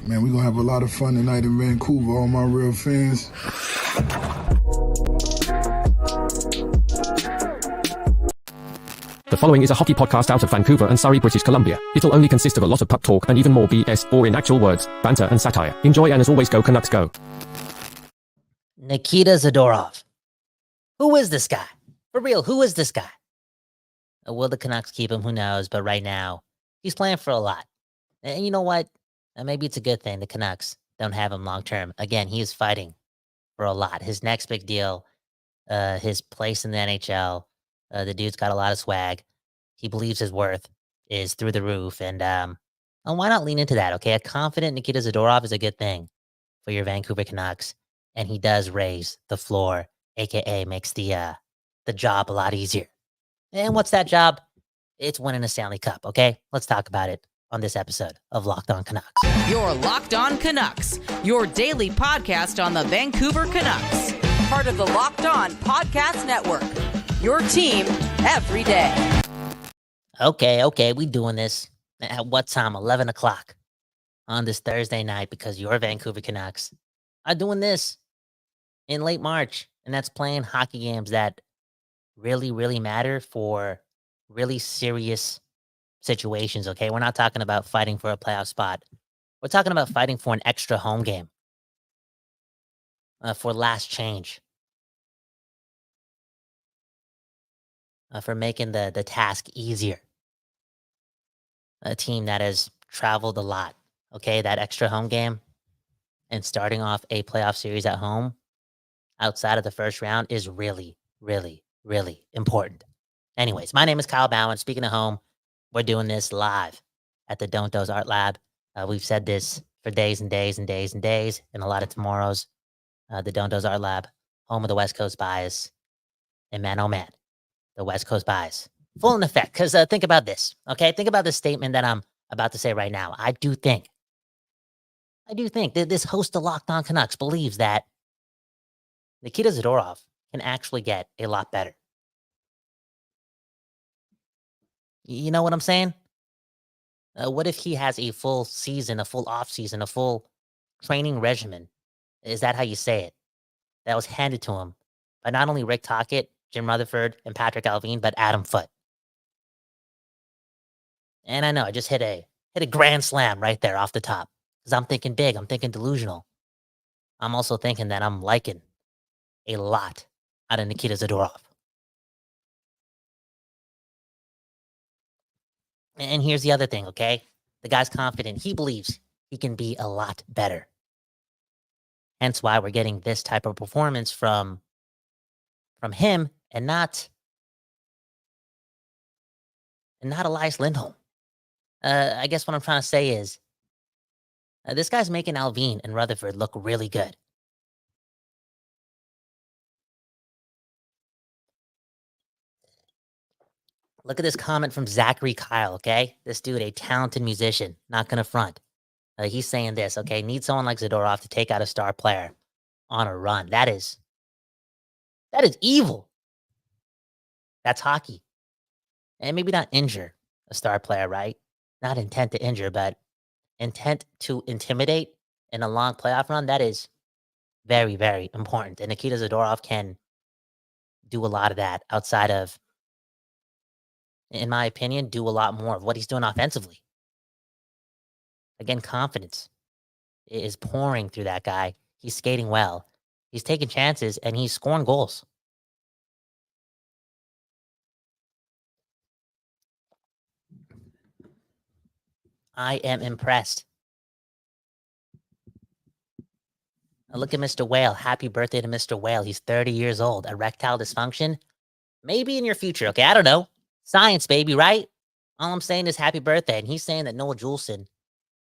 Man, we're going to have a lot of fun tonight in Vancouver, all my real fans. The following is a hockey podcast out of Vancouver and Surrey, British Columbia. It'll only consist of a lot of puck talk and even more BS, or in actual words, banter and satire. Enjoy, and as always, go Canucks go. Nikita Zadorov. Who is this guy? For real, who is this guy? Will the Canucks keep him? Who knows? But right now, he's playing for a lot. And you know what? Maybe it's a good thing the Canucks don't have him long term. Again, he is fighting for a lot. His next big deal, his place in the NHL. The dude's got a lot of swag. He believes his worth is through the roof. And why not lean into that, okay? A confident Nikita Zadorov is a good thing for your Vancouver Canucks. And he does raise the floor, a.k.a. makes the job a lot easier. And what's that job? It's winning a Stanley Cup, okay? Let's talk about it on this episode of Locked On Canucks. You're Locked On Canucks, your daily podcast on the Vancouver Canucks. Part of the Locked On Podcast Network, your team every day. Okay, we doing this. At what time? 11 o'clock on this Thursday night, because your Vancouver Canucks are doing this in late March, and that's playing hockey games that really, really matter for really serious situations, okay? We're not talking about fighting for a playoff spot. We're talking about fighting for an extra home game, for last change, for making the task easier. A team that has traveled a lot, okay? That extra home game and starting off a playoff series at home outside of the first round is really, really, really important. Anyways, my name is Kyle Bowen. Speaking of home, we're doing this live at the Don't Doze Art Lab. We've said this for days and days and days and days, and a lot of tomorrows. The Don't Doze Art Lab, home of the West Coast bias. And man, oh man, the West Coast bias. Full in effect. Because think about this, okay? Think about this statement that I'm about to say right now. I do think that this host of Locked On Canucks believes that Nikita Zadorov can actually get a lot better. You know what I'm saying? What if he has a full season, a full off season, a full training regimen? Is that how you say it? That was handed to him by not only Rick Tocchet, Jim Rutherford, and Patrick Allvin, but Adam Foote. And I know I just hit a grand slam right there off the top, because I'm thinking big. I'm thinking delusional. I'm also thinking that I'm liking a lot out of Nikita Zadorov. And here's the other thing, okay? The guy's confident. He believes he can be a lot better. Hence why we're getting this type of performance from him and not Elias Lindholm. I guess what I'm trying to say is this guy's making Allvin and Rutherford look really good. Look at this comment from Zachary Kyle, okay? This dude, a talented musician, not going to front. He's saying this, okay? Need someone like Zadorov to take out a star player on a run. That is evil. That's hockey. And maybe not injure a star player, right? Not intent to injure, but intent to intimidate in a long playoff run. That is very, very important. And Nikita Zadorov can do a lot of that outside of, in my opinion, do a lot more of what he's doing offensively. Again, confidence is pouring through that guy. He's skating well. He's taking chances, and he's scoring goals. I am impressed. Now look at Mr. Whale. Happy birthday to Mr. Whale. He's 30 years old. Erectile dysfunction? Maybe in your future, okay? I don't know. Science, baby, right? All I'm saying is happy birthday. And he's saying that Noah Juulsen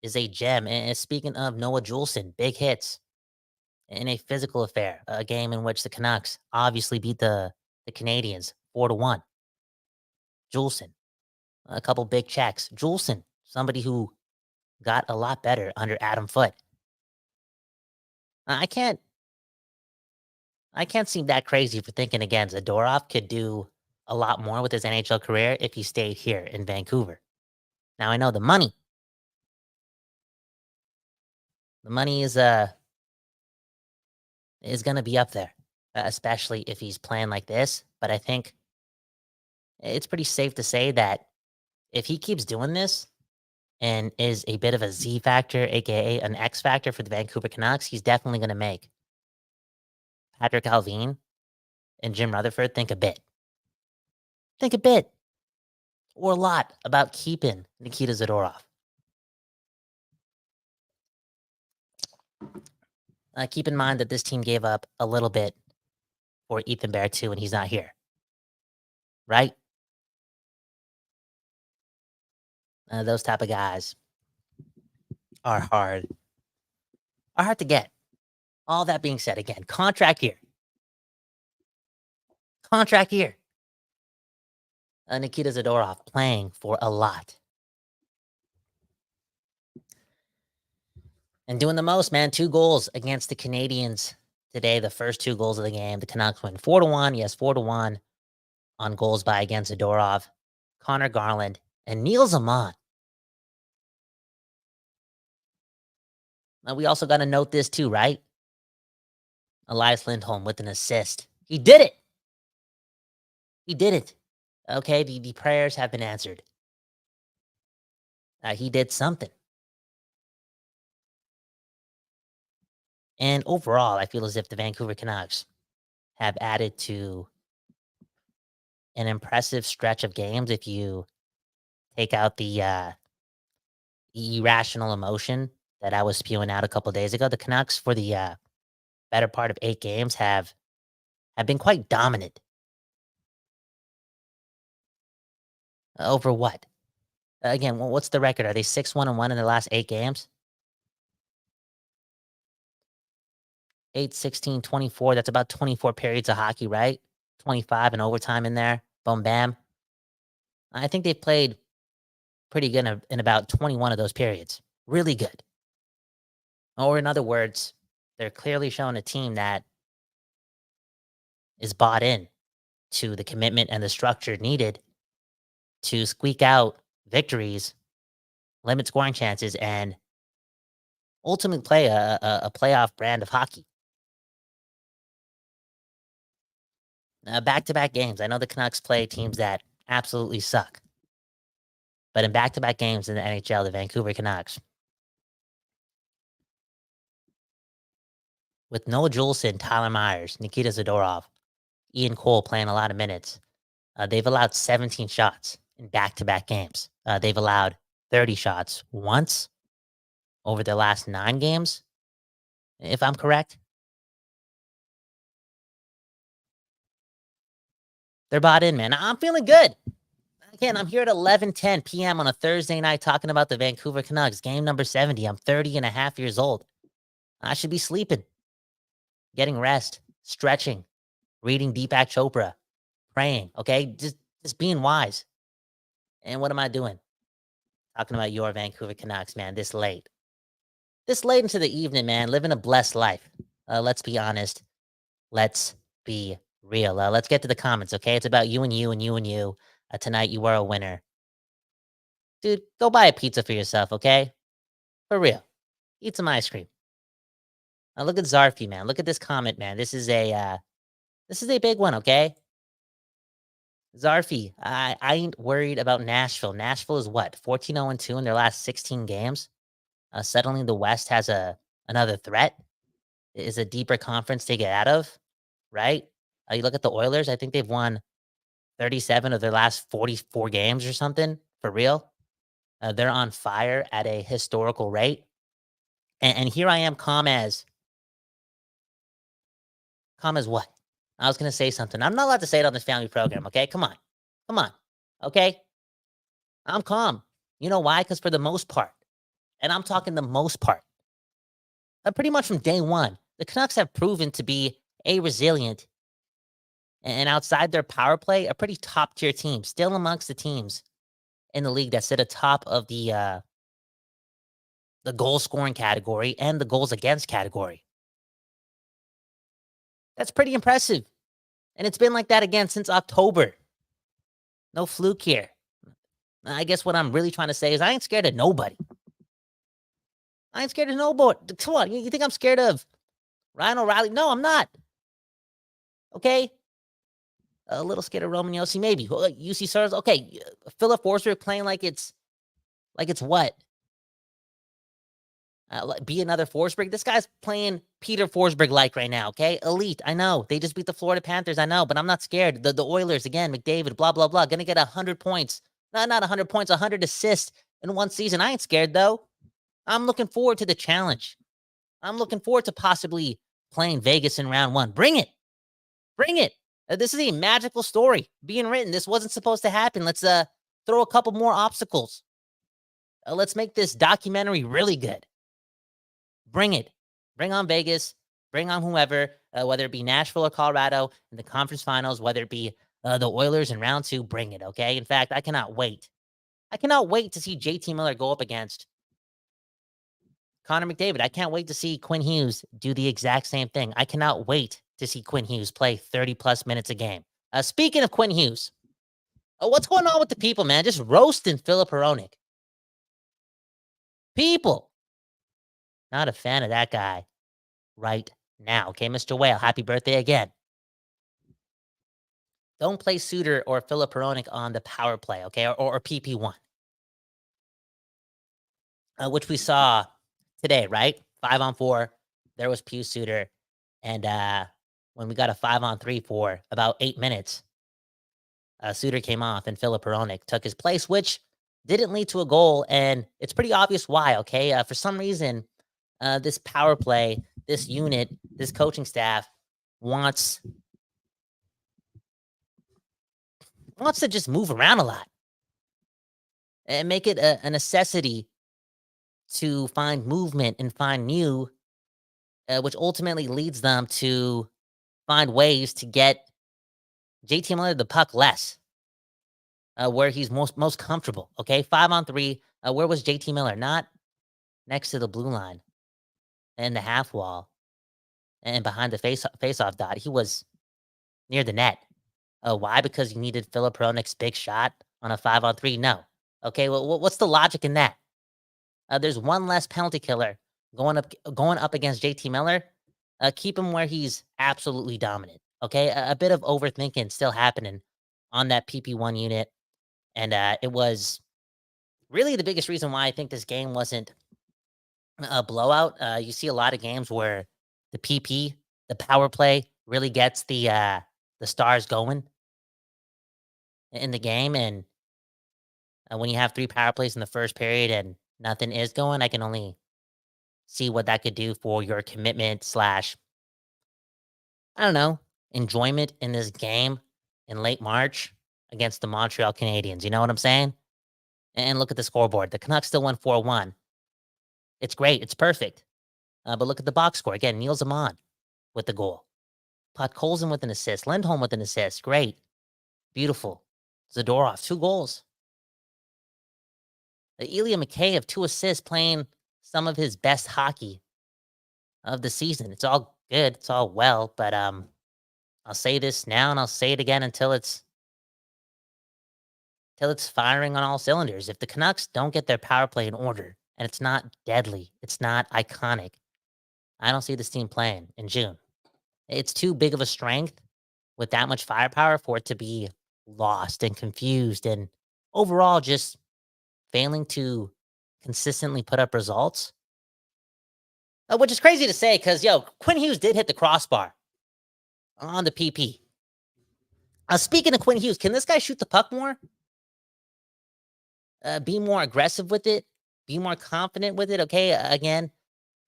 is a gem. And speaking of Noah Juulsen, big hits in a physical affair, a game in which the Canucks obviously beat the Canadiens 4-1. Juulsen, a couple big checks. Juulsen, somebody who got a lot better under Adam Foote. I can't seem that crazy for thinking, again, Zadorov could do a lot more with his NHL career if he stayed here in Vancouver. Now, I know the money The money is gonna be up there, especially if he's playing like this. But I think it's pretty safe to say that if he keeps doing this and is a bit of a Z factor, aka an X factor for the Vancouver Canucks, he's definitely gonna make Patrick Allvin and Jim Rutherford think a bit. Think a bit or a lot about keeping Nikita Zadorov. Keep in mind that this team gave up a little bit for Ethan Bear too, and he's not here. Right? Those type of guys are hard to get. All that being said, again, contract year. Nikita Zadorov playing for a lot. And doing the most, man. 2 goals against the Canadiens today. The first 2 goals of the game. The Canucks win 4-1. Yes, 4-1 on goals by against Zadorov, Connor Garland, and Neil Zaman. Now, we also got to note this too, right? Elias Lindholm with an assist. He did it. Okay, the prayers have been answered. He did something. And overall, I feel as if the Vancouver Canucks have added to an impressive stretch of games if you take out the irrational emotion that I was spewing out a couple days ago. The Canucks, for the better part of 8 games, have been quite dominant. Over what? Again, what's the record? Are they 6-1-1 in the last 8 games? 8, 16, 24. That's about 24 periods of hockey, right? 25 and overtime in there. Boom, bam. I think they've played pretty good in about 21 of those periods. Really good. Or in other words, they're clearly showing a team that is bought in to the commitment and the structure needed to squeak out victories, limit scoring chances, and ultimately play a playoff brand of hockey. Back-to-back games. I know the Canucks play teams that absolutely suck. But in back-to-back games in the NHL, the Vancouver Canucks, with Noah Juleson, Tyler Myers, Nikita Zadorov, Ian Cole playing a lot of minutes, they've allowed 17 shots in back-to-back games. They've allowed 30 shots once over their last 9 games, if I'm correct. They're bought in, man. I'm feeling good. Again, I'm here at 11:10 p.m. on a Thursday night talking about the Vancouver Canucks, game number 70. I'm 30 and a half years old. I should be sleeping, getting rest, stretching, reading Deepak Chopra, praying, okay? Just being wise. And what am I doing? Talking about your Vancouver Canucks, man, this late. This late into the evening, man, living a blessed life. Let's be honest. Let's be real. Let's get to the comments, okay? It's about you and you and you and you. Tonight, you are a winner. Dude, go buy a pizza for yourself, okay? For real. Eat some ice cream. Now look at Zarfi, man. Look at this comment, man. This is a big one, okay? Zarfi, I ain't worried about Nashville. Nashville is what? 14-0-2 in their last 16 games. Suddenly the West has another threat. Is a deeper conference to get out of, right? You look at the Oilers. I think they've won 37 of their last 44 games or something, for real. They're on fire at a historical rate. And here I am calm as what? I was going to say something. I'm not allowed to say it on this family program, okay? Come on, okay? I'm calm. You know why? Because for the most part, and I'm talking the most part, pretty much from day one, the Canucks have proven to be a resilient and outside their power play, a pretty top-tier team, still amongst the teams in the league that sit atop of the goal-scoring category and the goals against category. That's pretty impressive. And it's been like that again since October. No fluke here. I guess what I'm really trying to say is I ain't scared of nobody. I ain't scared of nobody. Come on, you think I'm scared of Ryan O'Reilly? No, I'm not. Okay? A little scared of Roman Yossi, maybe. UC Stars, okay. Philip Forsberg playing like it's what? Be another Forsberg. This guy's playing Peter Forsberg-like right now, okay? Elite, I know. They just beat the Florida Panthers, I know, but I'm not scared. The Oilers, again, McDavid, blah, blah, blah, gonna get 100 points. Not 100 points, 100 assists in one season. I ain't scared, though. I'm looking forward to the challenge. I'm looking forward to possibly playing Vegas in round 1. Bring it. Bring it. This is a magical story being written. This wasn't supposed to happen. Let's throw a couple more obstacles. Let's make this documentary really good. Bring it. Bring on Vegas. Bring on whoever, whether it be Nashville or Colorado in the conference finals, whether it be the Oilers in round 2. Bring it, okay? In fact, I cannot wait. I cannot wait to see JT Miller go up against Connor McDavid. I can't wait to see Quinn Hughes do the exact same thing. I cannot wait to see Quinn Hughes play 30-plus minutes a game. Speaking of Quinn Hughes, what's going on with the people, man? Just roasting Filip Hronek. People. Not a fan of that guy right now. Okay, Mr. Whale, happy birthday again. Don't play Suter or Filip Hronek on the power play, okay, or PP1. Which we saw today, right? 5-on-4. There was Pius Suter. And when we got a 5-on-3 for about 8 minutes, Suter came off and Filip Hronek took his place, which didn't lead to a goal. And it's pretty obvious why, okay? For some reason, this power play, this unit, this coaching staff wants to just move around a lot and make it a necessity to find movement and find new, which ultimately leads them to find ways to get JT Miller the puck less, where he's most comfortable. Okay, 5-on-3. Where was JT Miller? Not next to the blue line and the half wall and behind the face-off dot. He was near the net. Why? Because you needed Filip Hronek's big shot on a 5-on-3? No. Okay, well, what's the logic in that? There's one less penalty killer going up against JT Miller. Keep him where he's absolutely dominant. Okay, a bit of overthinking still happening on that PP1 unit, and it was really the biggest reason why I think this game wasn't a blowout. You see a lot of games where the PP, the power play, really gets the stars going in the game, and when you have 3 power plays in the first period and nothing is going, I can only see what that could do for your commitment / I don't know, enjoyment in this game in late March against the Montreal Canadiens. You know what I'm saying? And look at the scoreboard. The Canucks still won 4-1. It's great. It's perfect. But look at the box score. Again, Neil Zaman with the goal. Podkolzin with an assist. Lindholm with an assist. Great. Beautiful. Zadorov, 2 goals. Ilya Mikheyev, 2 assists, playing some of his best hockey of the season. It's all good. It's all well, but I'll say this now and I'll say it again until it's firing on all cylinders. If the Canucks don't get their power play in order and it's not deadly, it's not iconic, I don't see this team playing in June. It's too big of a strength with that much firepower for it to be lost and confused and overall just failing to consistently put up results. Which is crazy to say because, Quinn Hughes did hit the crossbar on the PP. Speaking of Quinn Hughes, can this guy shoot the puck more? Be more aggressive with it? Be more confident with it? Okay, again,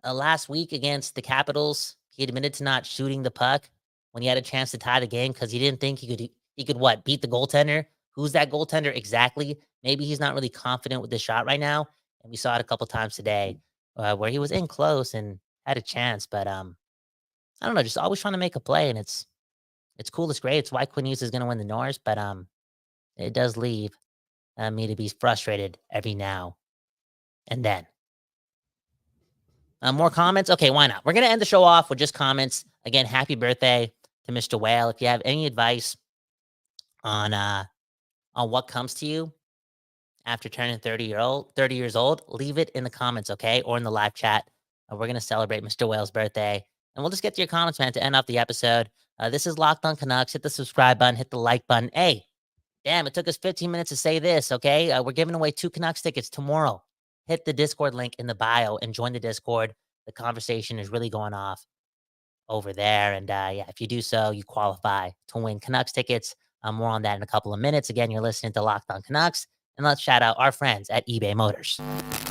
last week against the Capitals, he admitted to not shooting the puck when he had a chance to tie the game because he didn't think he could what, beat the goaltender? Who's that goaltender exactly? Maybe he's not really confident with the shot right now. And we saw it a couple times today where he was in close and had a chance. But I don't know, just always trying to make a play. And it's cool. It's great. It's why Quinn Hughes is going to win the Norris. But it does leave me to be frustrated every now and then. More comments? Okay, why not? We're going to end the show off with just comments. Again, happy birthday to Mr. Whale. If you have any advice on what comes to you, after turning 30 years old, leave it in the comments, okay? Or in the live chat. We're going to celebrate Mr. Whale's birthday. And we'll just get to your comments, man, to end off the episode. This is Locked on Canucks. Hit the subscribe button, hit the like button. Hey, damn, it took us 15 minutes to say this, okay? We're giving away 2 Canucks tickets tomorrow. Hit the Discord link in the bio and join the Discord. The conversation is really going off over there. And yeah, if you do so, you qualify to win Canucks tickets. More on that in a couple of minutes. Again, you're listening to Locked on Canucks. And let's shout out our friends at eBay Motors.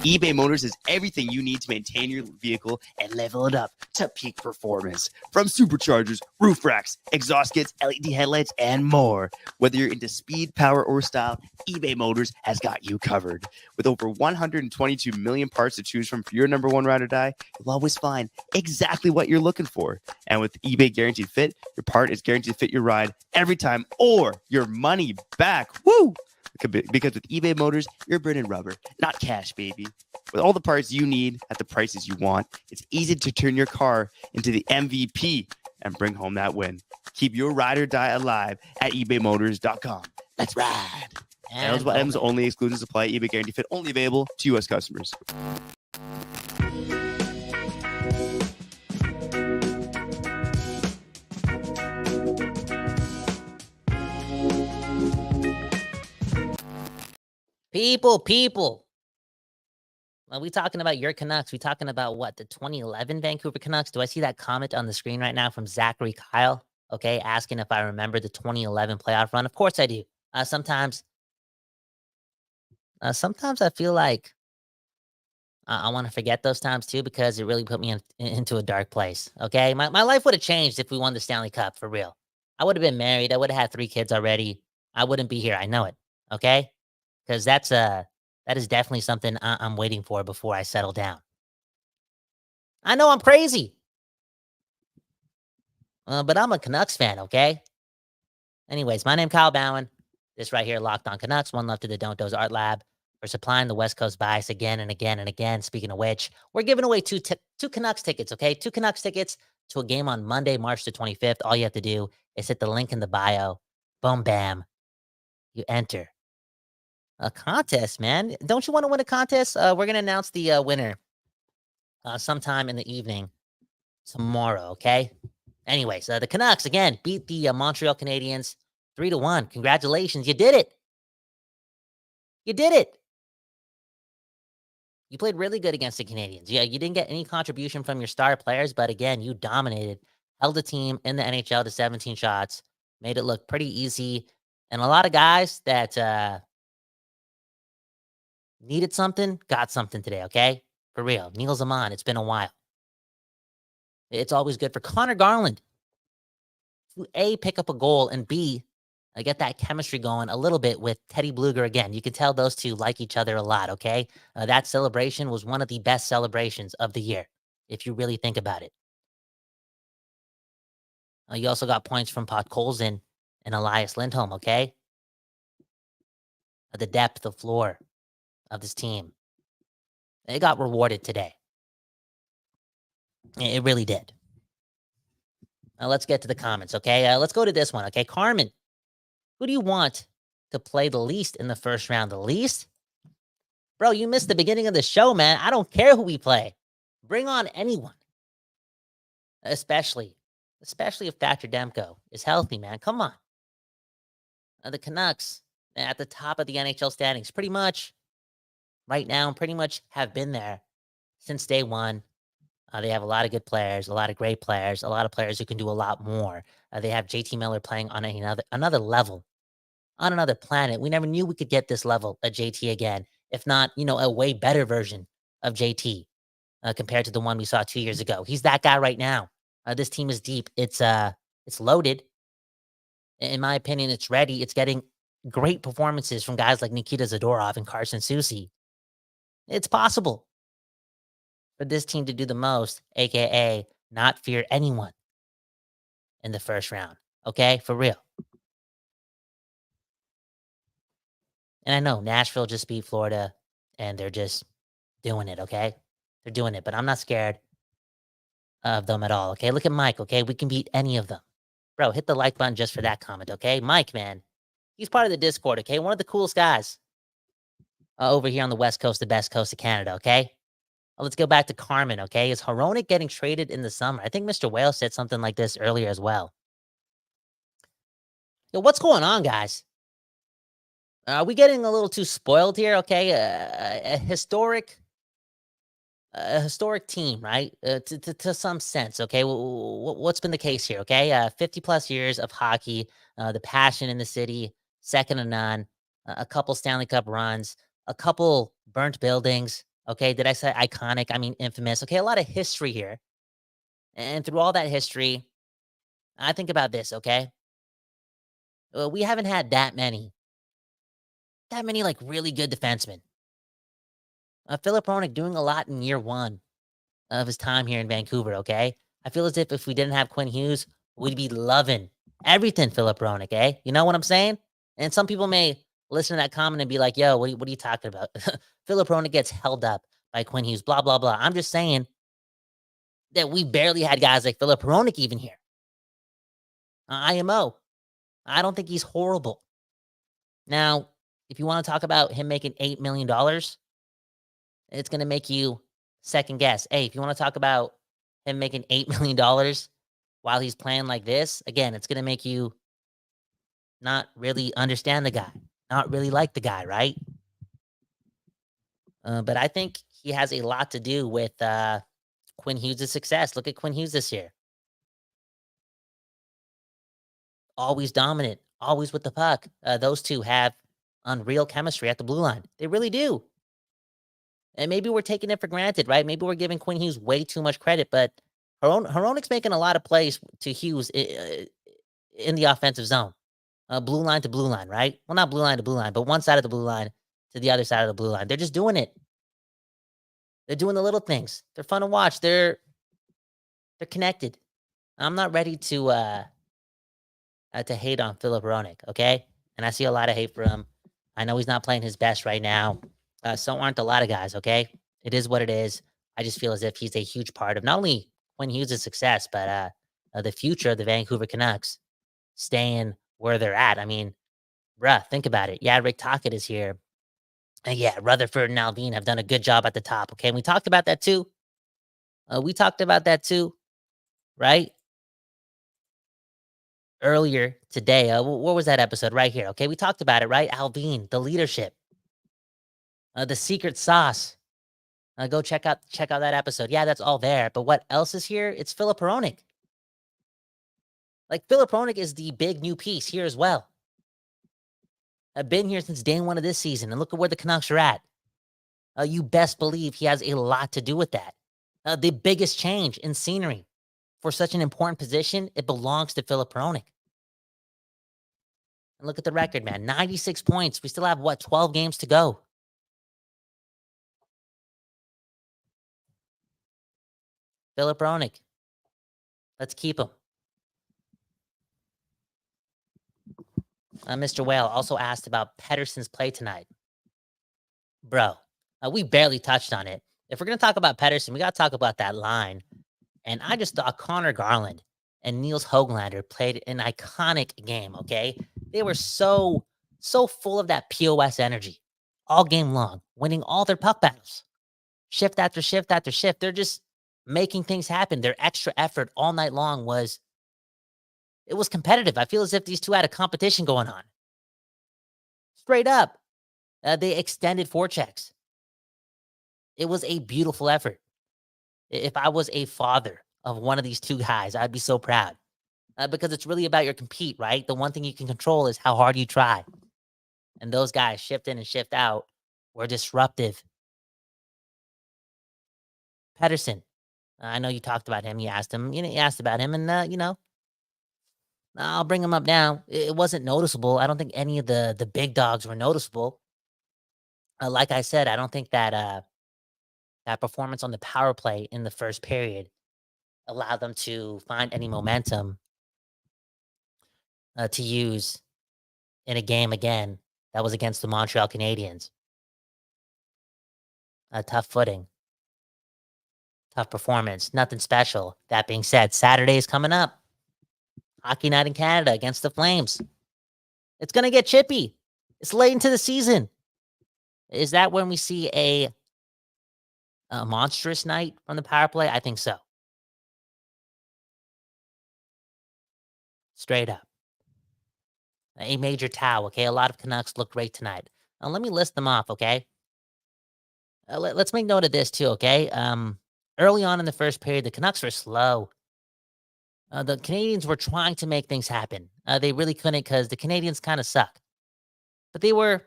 eBay Motors is everything you need to maintain your vehicle and level it up to peak performance. From superchargers, roof racks, exhaust kits, LED headlights, and more. Whether you're into speed, power, or style, eBay Motors has got you covered. With over 122 million parts to choose from for your number one ride or die, you'll always find exactly what you're looking for. And with eBay Guaranteed Fit, your part is guaranteed to fit your ride every time or your money back. Woo! Because with eBay Motors, you're burning rubber, not cash, baby. With all the parts you need at the prices you want, it's easy to turn your car into the MVP and bring home that win. Keep your ride or die alive at ebaymotors.com. Let's ride. And eligible items only, exclusions apply. eBay Guarantee Fit only available to U.S. customers. People. Are we talking about your Canucks? We talking about what? The 2011 Vancouver Canucks? Do I see that comment on the screen right now from Zachary Kyle? Okay, asking if I remember the 2011 playoff run. Of course I do. Sometimes I feel like I want to forget those times too, because it really put me into a dark place. Okay, my life would have changed if we won the Stanley Cup, for real. I would have been married. I would have had 3 kids already. I wouldn't be here. I know it. Okay. Because that is definitely something I'm waiting for before I settle down. I know I'm crazy. But I'm a Canucks fan, okay? Anyways, my name's Kyle Bowen. This right here, Locked on Canucks. One love to the Don't Doze Art Lab for supplying the West Coast bias again and again and again. Speaking of which, we're giving away two Canucks tickets, okay? 2 Canucks tickets to a game on Monday, March the 25th. All you have to do is hit the link in the bio. Boom, bam. You enter a contest, man. Don't you want to win a contest? We're going to announce the winner sometime in the evening tomorrow, okay? Anyways, the Canucks, again, beat the Montreal Canadiens 3-1. Congratulations. You did it. You did it. You played really good against the Canadiens. Yeah, you didn't get any contribution from your star players, but again, you dominated, held the team in the NHL to 17 shots, made it look pretty easy. And a lot of guys that needed something, got something today, okay? For real. Neil Zaman, it's been a while. It's always good for Connor Garland to A, pick up a goal, and B, get that chemistry going a little bit with Teddy Bluger again. You can tell those two like each other a lot, okay? That celebration was one of the best celebrations of the year, if you really think about it. You also got points from Podkolzin and Elias Lindholm, okay? The depth of floor of this team. It got rewarded today. It really did. Now let's get to the comments, okay? Let's go to this one, okay? Carmen, who do you want to play the least in the first round? The least? Bro, you missed the beginning of the show, man. I don't care who we play. Bring on anyone. Especially if Thatcher Demko is healthy, man. Come on. The Canucks at the top of the NHL standings pretty much right now, pretty much have been there since day one. They have a lot of good players, a lot of great players, a lot of players who can do a lot more. They have JT Miller playing on another level, on another planet. We never knew we could get this level of JT again, if not, a way better version of JT compared to the one we saw 2 years ago. He's that guy right now. This team is deep. It's loaded. In my opinion, it's ready. It's getting great performances from guys like Nikita Zadorov and Carson Soucy. It's possible for this team to do the most, aka not fear anyone in the first round. Okay, for real. And I know Nashville just beat Florida, and they're just doing it, okay? They're doing it, but I'm not scared of them at all, okay? Look at Mike, okay? We can beat any of them. Bro, hit the like button just for that comment, okay? Mike, man, he's part of the Discord, okay? One of the coolest guys over here on the West Coast, the best coast of Canada, okay? Let's go back to Carmen, okay? Is Hronek getting traded in the summer? I think Mr. Whale said something like this earlier as well. Yo, what's going on, guys? Are we getting a little too spoiled here, okay? A historic team, right? To some sense, okay? What's been the case here, okay? 50 plus years of hockey, the passion in the city, second to none, a couple Stanley Cup runs, a couple burnt buildings, okay? Did I say iconic? I mean infamous, okay? A lot of history here. And through all that history, I think about this, okay? We haven't had that many like really good defensemen. Philip Hronek doing a lot in year one of his time here in Vancouver, okay? I feel as if we didn't have Quinn Hughes, we'd be loving everything Philip Hronek, eh? You know what I'm saying? And some people may listen to that comment and be like, yo, what are you talking about? Philip Hronek gets held up by Quinn Hughes, blah, blah, blah. I'm just saying that we barely had guys like Philip Hronek even here. IMO. I don't think he's horrible. Now, if you want to talk about him making $8 million, it's going to make you second guess. Hey, if you want to talk about him making $8 million while he's playing like this, again, it's going to make you not really understand the guy, not really like the guy, right? But I think he has a lot to do with Quinn Hughes' success. Look at Quinn Hughes this year. Always dominant, always with the puck. Those two have unreal chemistry at the blue line. They really do. And maybe we're taking it for granted, right? Maybe we're giving Quinn Hughes way too much credit, but Hronek's making a lot of plays to Hughes in the offensive zone. Blue line to blue line, right? Well, not blue line to blue line, but one side of the blue line to the other side of the blue line. They're just doing it. They're doing the little things. They're fun to watch. They're connected. I'm not ready to hate on Philip Hronek, okay? And I see a lot of hate for him. I know he's not playing his best right now. So aren't a lot of guys, okay? It is what it is. I just feel as if he's a huge part of not only Quinn Hughes' success, but the future of the Vancouver Canucks staying where they're at. I mean, bruh, think about it. Yeah, Rick Tocchet is here. And yeah, Rutherford and Alvin have done a good job at the top, okay? And we talked about that too. Right? Earlier today. What was that episode? Right here, okay? We talked about it, right? Alvin, the leadership. The secret sauce. Go check out that episode. Yeah, that's all there. But what else is here? It's Philip Hronek. Like, Philip Hronek is the big new piece here as well. I've been here since day one of this season, and look at where the Canucks are at. You best believe he has a lot to do with that. The biggest change in scenery for such an important position, it belongs to Philip Hronek. And look at the record, man. 96 points. We still have, 12 games to go. Philip Hronek. Let's keep him. Mr. Whale also asked about Pettersson's play tonight. Bro, we barely touched on it. If we're going to talk about Pettersson, we got to talk about that line. And I just thought Connor Garland and Niels Höglander played an iconic game, okay? They were so full of that POS energy all game long, winning all their puck battles. Shift after shift after shift. They're just making things happen. Their extra effort all night long was competitive. I feel as if these two had a competition going on. Straight up. They extended forechecks. It was a beautiful effort. If I was a father of one of these two guys, I'd be so proud. Because it's really about your compete, right? The one thing you can control is how hard you try. And those guys shift in and shift out were disruptive. Pettersson. I know you talked about him. You asked him. You asked about him, and I'll bring him up now. It wasn't noticeable. I don't think any of the big dogs were noticeable. Like I said, I don't think that that performance on the power play in the first period allowed them to find any momentum to use in a game again that was against the Montreal Canadiens. Tough footing. Tough performance. Nothing special. That being said, Saturday is coming up. Hockey night in Canada against the Flames. It's going to get chippy. It's late into the season. Is that when we see a monstrous night from the power play? I think so. Straight up. A major towel, okay? A lot of Canucks look great tonight. Let me list them off, okay? Let's make note of this too, okay? Early on in the first period, the Canucks were slow. The Canadiens were trying to make things happen. They really couldn't because the Canadiens kind of suck. But they were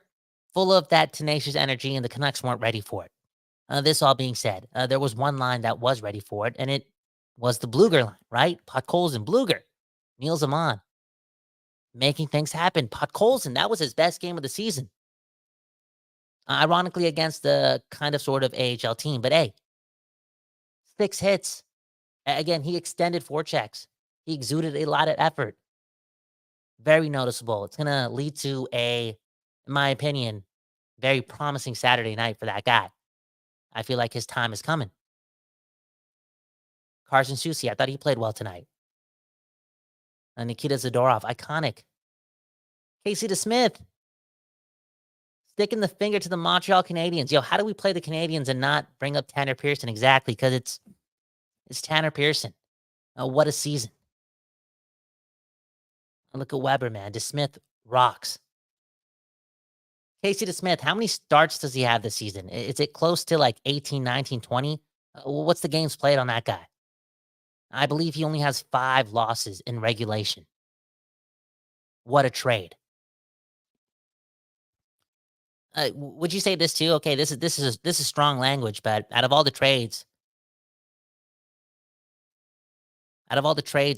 full of that tenacious energy, and the Canucks weren't ready for it. This all being said, there was one line that was ready for it, and it was the Bluger line, right? Podkolzin, Bluger, Neil Zaman, making things happen. Podkolzin, that was his best game of the season. Ironically, against the kind of sort of AHL team, but hey, 6 hits. Again, he extended forechecks. He exuded a lot of effort. Very noticeable. It's going to lead to in my opinion, very promising Saturday night for that guy. I feel like his time is coming. Carson Soucy, I thought he played well tonight. Nikita Zadorov, iconic. Casey DeSmith, sticking the finger to the Montreal Canadiens. Yo, how do we play the Canadiens and not bring up Tanner Pearson? Exactly, because it's Tanner Pearson. What a season. Look at Weber, man. DeSmith rocks. Casey DeSmith, how many starts does he have this season? Is it close to like 18, 19, 20? What's the games played on that guy? I believe he only has 5 losses in regulation. What a trade. Would you say this too? Okay, this is strong language, but out of all the trades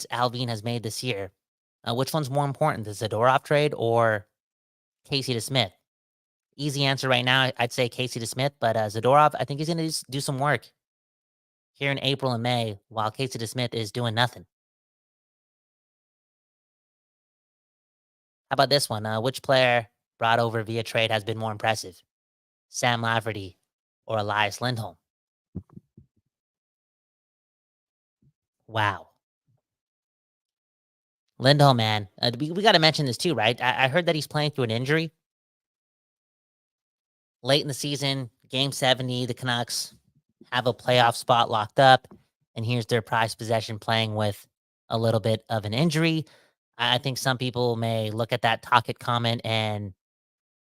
Alvin has made this year, which one's more important, the Zadorov trade or Casey DeSmith? Easy answer right now, I'd say Casey DeSmith, but Zadorov, I think he's going to do some work here in April and May while Casey DeSmith is doing nothing. How about this one? Which player brought over via trade has been more impressive? Sam Lafferty or Elias Lindholm? Wow. Lindholm, man. We got to mention this too, right? I heard that he's playing through an injury. Late in the season, game 70, the Canucks have a playoff spot locked up, and here's their prized possession playing with a little bit of an injury. I think some people may look at that Tocchet comment and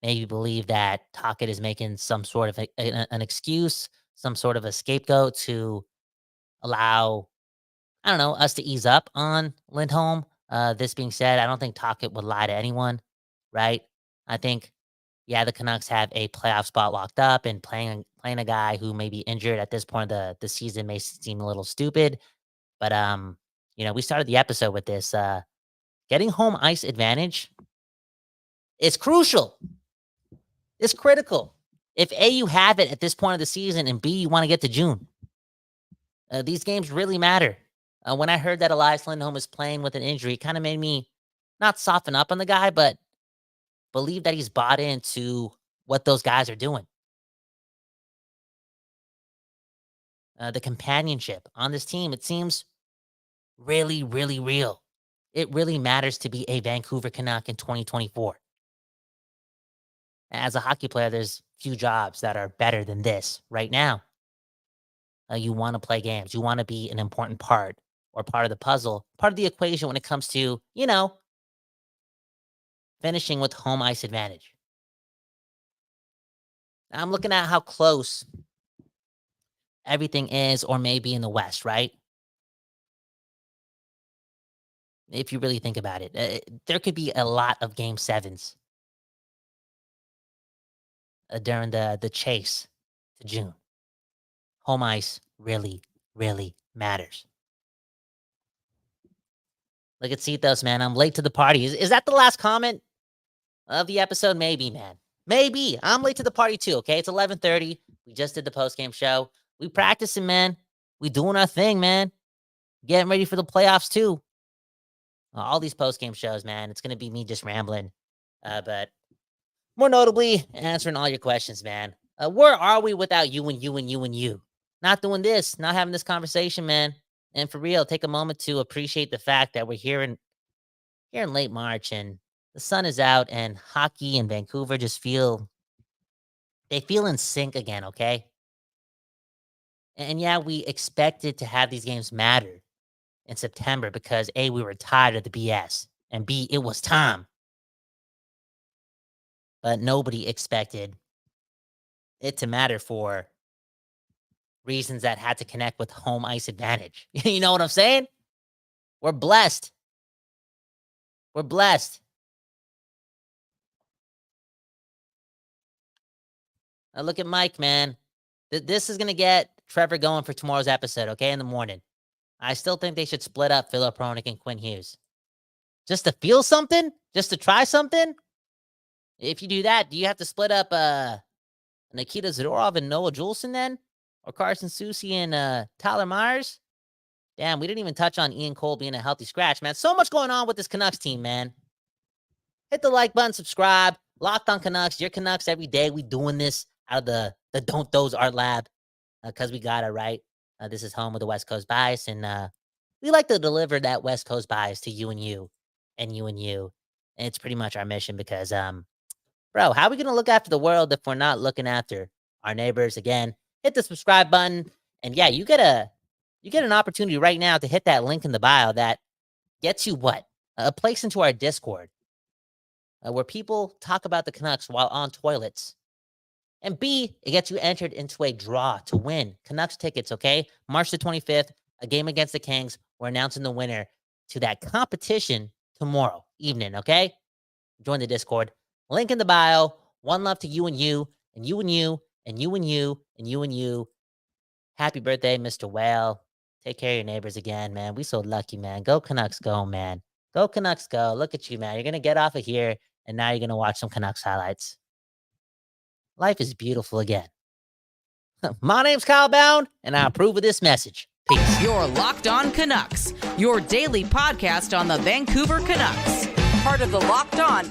maybe believe that Tocchet is making some sort of an excuse, some sort of a scapegoat to allow, I don't know, us to ease up on Lindholm. This being said, I don't think Tocchet would lie to anyone, right? I think, yeah, the Canucks have a playoff spot locked up, and playing a guy who may be injured at this point of the season may seem a little stupid. But we started the episode with this. Getting home ice advantage is crucial. It's critical. If A, you have it at this point of the season, and B, you want to get to June. These games really matter. When I heard that Elias Lindholm is playing with an injury, it kind of made me not soften up on the guy, but believe that he's bought into what those guys are doing. The companionship on this team, it seems really, really real. It really matters to be a Vancouver Canuck in 2024. As a hockey player, there's few jobs that are better than this right now. You want to play games. You want to be an important part or part of the puzzle, part of the equation when it comes to, finishing with home ice advantage. I'm looking at how close everything is or maybe in the West, right? If you really think about it, there could be a lot of game 7s during the chase to June. Home ice really, really matters. Look at Citos, man. I'm late to the party. Is that the last comment of the episode? Maybe, man. Maybe. I'm late to the party too, okay? It's 11:30. We just did the post-game show. We practicing, man. We doing our thing, man. Getting ready for the playoffs too. All these post-game shows, man. It's going to be me just rambling. But more notably, answering all your questions, man. Where are we without you and you and you and you? Not doing this, not having this conversation, man. And for real, take a moment to appreciate the fact that we're here in late March and the sun is out and hockey in Vancouver just feel They feel in sync again, okay? And yeah, we expected to have these games matter in September because A, we were tired of the BS, and B, it was time. But nobody expected it to matter for reasons that had to connect with home ice advantage. You know what I'm saying? We're blessed. We're blessed. Now look at Mike, man. This is going to get Trevor going for tomorrow's episode, okay, in the morning. I still think they should split up Philip Hronik and Quinn Hughes. Just to feel something? Just to try something? If you do that, do you have to split up Nikita Zadorov and Noah Juleson then? Or Carson Soucy and Tyler Myers? Damn, we didn't even touch on Ian Cole being a healthy scratch, man. So much going on with this Canucks team, man. Hit the like button, subscribe. Locked on Canucks, your Canucks every day. We doing this out of the Don't Doze Art Lab because we got it right. This is home of the West Coast bias, and we like to deliver that West Coast bias to you and you and you and you. And it's pretty much our mission because, bro, how are we going to look after the world if we're not looking after our neighbors? Again, hit the subscribe button. And yeah, you get an opportunity right now to hit that link in the bio that gets you what? A place into our Discord where people talk about the Canucks while on toilets. And B, it gets you entered into a draw to win Canucks tickets, okay? March the 25th, a game against the Kings. We're announcing the winner to that competition tomorrow evening, okay? Join the Discord. Link in the bio. One love to you and you, and you and you, and you and you, and you and you. Happy birthday, Mr. Whale. Take care of your neighbors again, man. We so lucky, man. Go Canucks, go, man. Go Canucks, go. Look at you, man. You're going to get off of here, and now you're going to watch some Canucks highlights. Life is beautiful again. My name's Kyle Bound, and I approve of this message. Peace. You're Locked On Canucks, your daily podcast on the Vancouver Canucks. Part of the Locked On